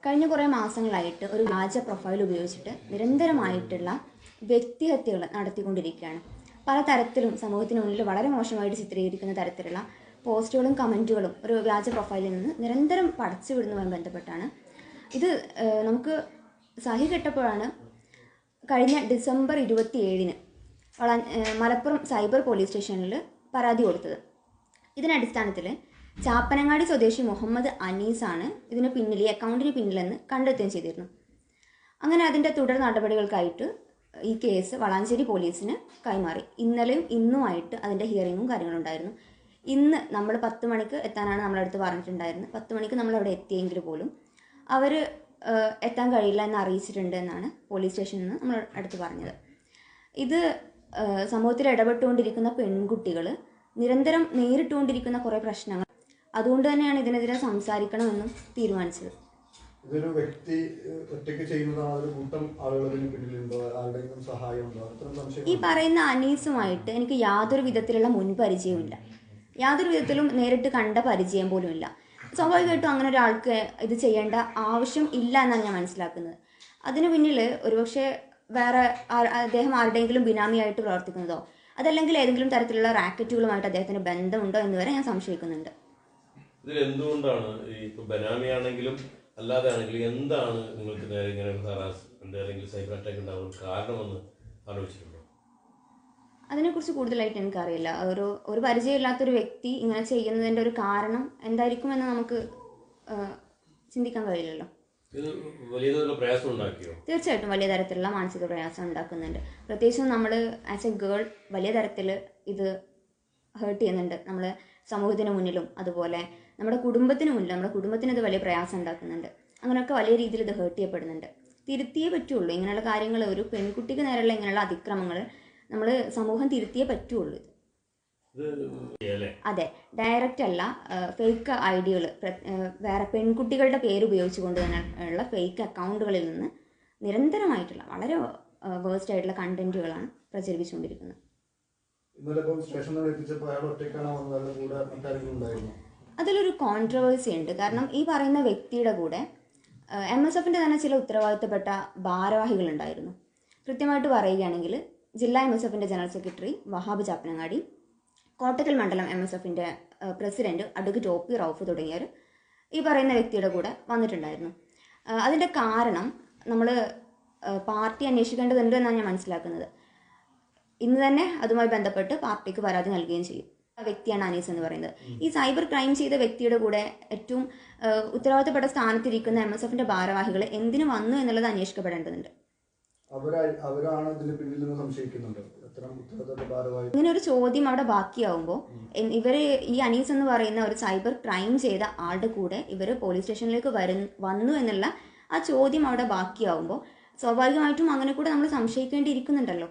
കഴിഞ്ഞ കുറേ മാസങ്ങളായിട്ട് ഒരു വ്യാജ പ്രൊഫൈൽ ഉപയോഗിച്ചിട്ട് നിരന്തരമായിട്ടുള്ള വ്യക്തിഹത്യകൾ നടത്തിക്കൊണ്ടിരിക്കുകയാണ്. പല തരത്തിലും സമൂഹത്തിന് മുന്നിൽ വളരെ മോശമായിട്ട് ചിത്രീകരിക്കുന്ന തരത്തിലുള്ള പോസ്റ്റുകളും കമൻറ്റുകളും ഒരു വ്യാജ പ്രൊഫൈലിൽ നിന്ന് നിരന്തരം പടച്ചു വിടുന്നതുമായി ബന്ധപ്പെട്ടാണ്. ഇത് നമുക്ക് സഹി കെട്ടപ്പോഴാണ് കഴിഞ്ഞ ഡിസംബർ 27-ന് മലപ്പുറം സൈബർ പോലീസ് സ്റ്റേഷനിൽ പരാതി കൊടുത്തത്. ഇതിനടിസ്ഥാനത്തിൽ ചാപ്പനങ്ങാടി സ്വദേശി മുഹമ്മദ് അനീസാണ് ഇതിന് പിന്നിൽ, ഈ അക്കൗണ്ടിന് പിന്നിലെന്ന് കണ്ടെത്തുകയും ചെയ്തിരുന്നു. അങ്ങനെ അതിൻ്റെ തുടർ നടപടികൾക്കായിട്ട് ഈ കേസ് വളാഞ്ചേരി പോലീസിന് കൈമാറി. ഇന്നലെയും ഇന്നുമായിട്ട് അതിൻ്റെ ഹിയറിങ്ങും കാര്യങ്ങളും ഉണ്ടായിരുന്നു. ഇന്ന് നമ്മൾ 10 മണിക്ക് എത്താനാണ് നമ്മളടുത്ത് പറഞ്ഞിട്ടുണ്ടായിരുന്നത്. 10 മണിക്ക് നമ്മളവിടെ എത്തിയെങ്കിൽ പോലും അവർ എത്താൻ കഴിയില്ല എന്ന് അറിയിച്ചിട്ടുണ്ട് എന്നാണ് പോലീസ് സ്റ്റേഷനിൽ നിന്ന് നമ്മൾ അടുത്ത് പറഞ്ഞത്. ഇത് സമൂഹത്തിൽ ഇടപെട്ടുകൊണ്ടിരിക്കുന്ന പെൺകുട്ടികൾ നിരന്തരം നേരിട്ടുകൊണ്ടിരിക്കുന്ന കുറേ പ്രശ്നങ്ങൾ, അതുകൊണ്ട് തന്നെയാണ് ഇതിനെതിരെ സംസാരിക്കണമെന്നും തീരുമാനിച്ചത്. ഇതൊരു വ്യക്തി ഒറ്റയ്ക്ക് ചെയ്യുന്നതാണ്, ഒരു കൂട്ടം ആളുകളിന് പിന്നിലുണ്ടോ, ആരുടെയും സഹായമുണ്ടോ? ഈ പറയുന്ന അനീസുമായിട്ട് എനിക്ക് യാതൊരു വിധത്തിലുള്ള മുൻപരിചയവുമില്ല, യാതൊരു വിധത്തിലും നേരിട്ട് കണ്ട പരിചയം പോലുമില്ല. സ്വാഭാവികമായിട്ടും അങ്ങനെ ഒരാൾക്ക് ഇത് ചെയ്യേണ്ട ആവശ്യം ഇല്ല എന്നാണ് ഞാൻ മനസ്സിലാക്കുന്നത്. അതിനു പിന്നിൽ ഒരുപക്ഷെ വേറെ അദ്ദേഹം ആരുടെയെങ്കിലും ബിനാമിയായിട്ട് പ്രവർത്തിക്കുന്നതോ അതല്ലെങ്കിൽ ഏതെങ്കിലും തരത്തിലുള്ള റാക്കറ്റുകളുമായിട്ട് അദ്ദേഹത്തിന് ബന്ധമുണ്ടോ എന്ന് വരെ ഞാൻ സംശയിക്കുന്നുണ്ട്. ഇതിൽ എന്തുകൊണ്ടാണ് ഈ ബനാമി ആണെങ്കിലും അല്ലാതെ ആണെങ്കിലും എന്താണ് നിങ്ങൾക്ക് നേരെ ഇങ്ങനെ ഹറാസ്മെന്റ് അല്ലെങ്കിൽ സൈബർ അറ്റാക്ക് ഉണ്ടാവാൻ കാരണമെന്ന് ആലോചിച്ചിട്ടുണ്ടോ? അതിനെക്കുറിച്ച് കൂടുതലായിട്ട് എനിക്കറിയില്ല. ഒരു പരിചയമില്ലാത്തൊരു വ്യക്തി ഇങ്ങനെ ചെയ്യുന്നതിൻ്റെ ഒരു കാരണം എന്തായിരിക്കുമെന്ന് നമുക്ക് ചിന്തിക്കാൻ കഴിയില്ലല്ലോ. തീർച്ചയായിട്ടും വലിയ തരത്തിലുള്ള മാനസിക പ്രയാസം ഉണ്ടാക്കുന്നുണ്ട്. പ്രത്യേകിച്ചും നമ്മൾ ആസ് എ ഗേൾ വലിയ തരത്തിൽ ഇത് ഹേർട്ട് ചെയ്യുന്നുണ്ട്. നമ്മൾ സമൂഹത്തിന് മുന്നിലും അതുപോലെ നമ്മുടെ കുടുംബത്തിന് മുന്നിലും നമ്മുടെ കുടുംബത്തിന് ഇത് വലിയ പ്രയാസം ഉണ്ടാക്കുന്നുണ്ട്. അങ്ങനെയൊക്കെ വലിയ രീതിയിൽ ഇത് ഹേർട്ട് ചെയ്യപ്പെടുന്നുണ്ട്. തിരുത്തിയേ പറ്റുള്ളൂ ഇങ്ങനെയുള്ള കാര്യങ്ങൾ. ഒരു പെൺകുട്ടിക്ക് നേരെയുള്ള ഇങ്ങനെയുള്ള അതിക്രമങ്ങൾ നമ്മൾ സമൂഹം തിരുത്തിയേ പറ്റുള്ളൂ. അതെ, ഡയറക്റ്റ് അല്ല, ഫേക്ക് ഐഡികൾ, വേറെ പെൺകുട്ടികളുടെ പേര് ഉപയോഗിച്ചുകൊണ്ട് തന്നെ ഉള്ള ഫേക്ക് അക്കൗണ്ടുകളിൽ നിന്ന് നിരന്തരമായിട്ടുള്ള വളരെ വേഴ്സ്റ്റ് ആയിട്ടുള്ള കണ്ടന്റുകളാണ് പ്രചരിപ്പിച്ചുകൊണ്ടിരിക്കുന്നത്. അതിലൊരു കോൺട്രവേഴ്സി ഉണ്ട്. കാരണം ഈ പറയുന്ന വ്യക്തിയുടെ കൂടെ MSFന്റെ തന്നെ ചില ഉത്തരവാദിത്തപ്പെട്ട ഭാരവാഹികളുണ്ടായിരുന്നു. കൃത്യമായിട്ട് പറയുകയാണെങ്കിൽ ജില്ലാ MSFന്റെ ജനറൽ സെക്രട്ടറി വഹാബ് ചാപ്പനങ്ങാടി, കോട്ടക്കൽ മണ്ഡലം MSFന്റെ പ്രസിഡന്റ് അഡ്വക്കേറ്റ് OP റൌഫ് തുടങ്ങിയവർ ഈ പറയുന്ന വ്യക്തിയുടെ കൂടെ വന്നിട്ടുണ്ടായിരുന്നു. അതിൻ്റെ കാരണം നമ്മൾ പാർട്ടി അന്വേഷിക്കേണ്ടതുണ്ട് എന്നാണ് ഞാൻ മനസ്സിലാക്കുന്നത്. ഇന്ന് തന്നെ അതുമായി ബന്ധപ്പെട്ട് പാർട്ടിക്ക് പരാതി നൽകുകയും ചെയ്യും. വ്യക്തിയാണ് അനീസ് എന്ന് പറയുന്നത്. ഈ സൈബർ ക്രൈം ചെയ്ത വ്യക്തിയുടെ കൂടെ ഏറ്റവും ഉത്തരവാദിത്തപ്പെട്ട സ്ഥാനത്തിരിക്കുന്ന MSFന്റെ ഭാരവാഹികൾ എന്തിനു വന്നു എന്നുള്ളത് അന്വേഷിക്കപ്പെടേണ്ടതുണ്ട്. ഇങ്ങനെ ഒരു ചോദ്യം അവിടെ ബാക്കിയാവുമ്പോൾ ഇവര് ഈ അനീസ് എന്ന് പറയുന്ന ഒരു സൈബർ ക്രൈം ചെയ്ത ആളുടെ കൂടെ ഇവര് പോലീസ് സ്റ്റേഷനിലേക്ക് വന്നു എന്നുള്ള ആ ചോദ്യം അവിടെ ബാക്കിയാവുമ്പോൾ സ്വാഭാവികമായിട്ടും അങ്ങനെ കൂടെ നമ്മൾ സംശയിക്കേണ്ടിയിരിക്കുന്നുണ്ടല്ലോ.